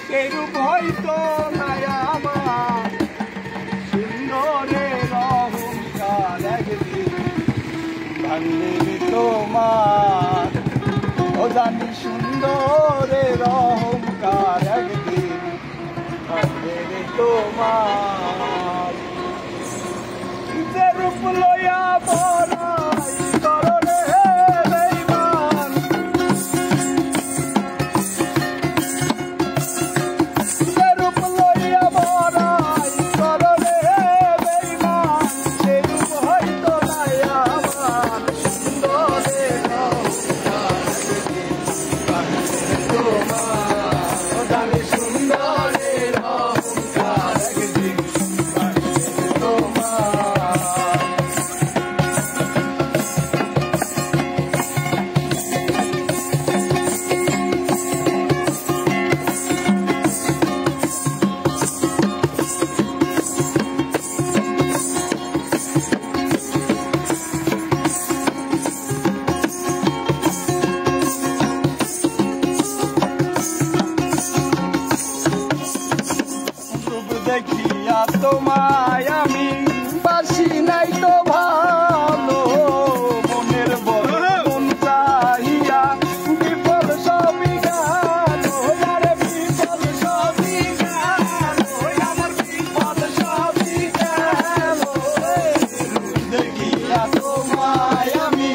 সেরূপ হয়তো নাই আমার সুন্দরের অহংকার একদিন ভাঙবে তোমার ও জানি সুন্দরের অহংকার একদিন ভাঙবে তোমার যে রূপ লইয়া বড়াই করলে বেঈমান যে রূপ লইয়া বড়াই করলে বেঈমান সে রূপ হয়তো নাই আমার সুন্দরের অহংকার একদিন ভাঙবে তোমার ও জানি সুন্দরের অহংকার একদিন ভাঙবে তোমার দেখিয়া তোমায় আমি বাসি নাই তো ভালো মনের বড় মন চাহিয়া বিফল সবই গেল আরে বিফল সবই গেল আমার বিফল সবই গেল দেখিয়া তোমায় আমি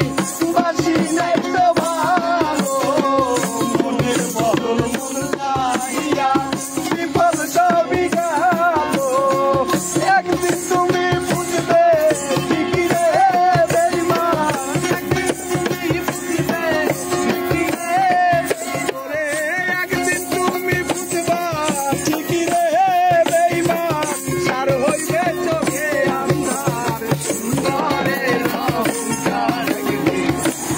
বাসি নাই তো ভালো মনের বড় মন চাহিয়া বিফল সবই গেল একদিন তুমি বুঝবে ঠিকই রে বেঈমান একদিন তুমি বুঝবে ঠিকই রে ওরে একদিন তুমি বুঝবা ঠিকই রে বেঈমান সার হইবে চোখে আন্ধার সুন্দরের অহংকার একদিন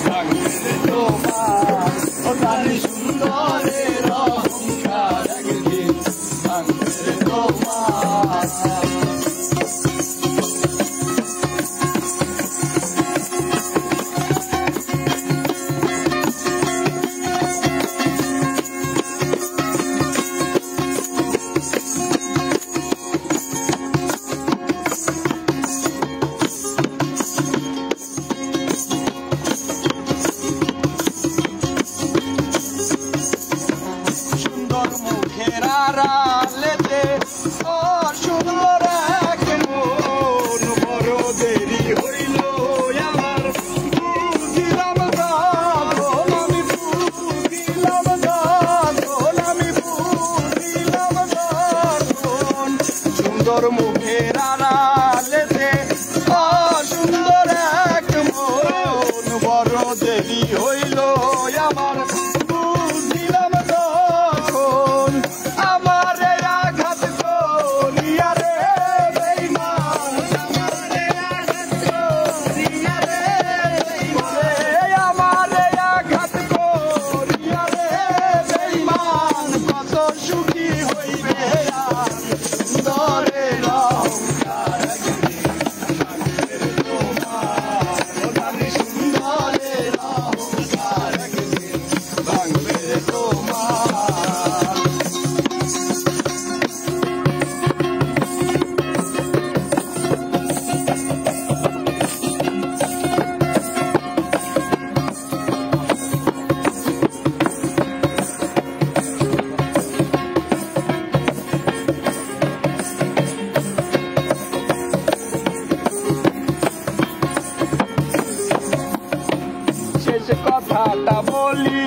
ভাঙবে তোমার ও জানি সুন্দরের অহংকার একদিন ভাঙবে তোমার সুন্দর মুখের আড়ালেতে ও সুন্দর এক মন বড় দেরি হইল আমার বুঝিলাম তখন আমি বুঝিলাম তখন আমি বুঝিলাম তখন সুন্দর মুখের আড়ালেতে ও সুন্দর এক মন বড় দেরি হইল আমার বুঝিলাম তখন আমারে আঘাত করিয়া রে বেঈমান আমারে আঘাত করিয়া রে বেঈমান আমারে আঘাত করিয়া রে বেঈমান কত সুখী হইবে আর সুন্দরের অহংকার একদিন ভাঙবে তোমার ও জানি সুন্দরের অহংকার একদিন ভাঙবে তোমার শেষ কথাটা বলি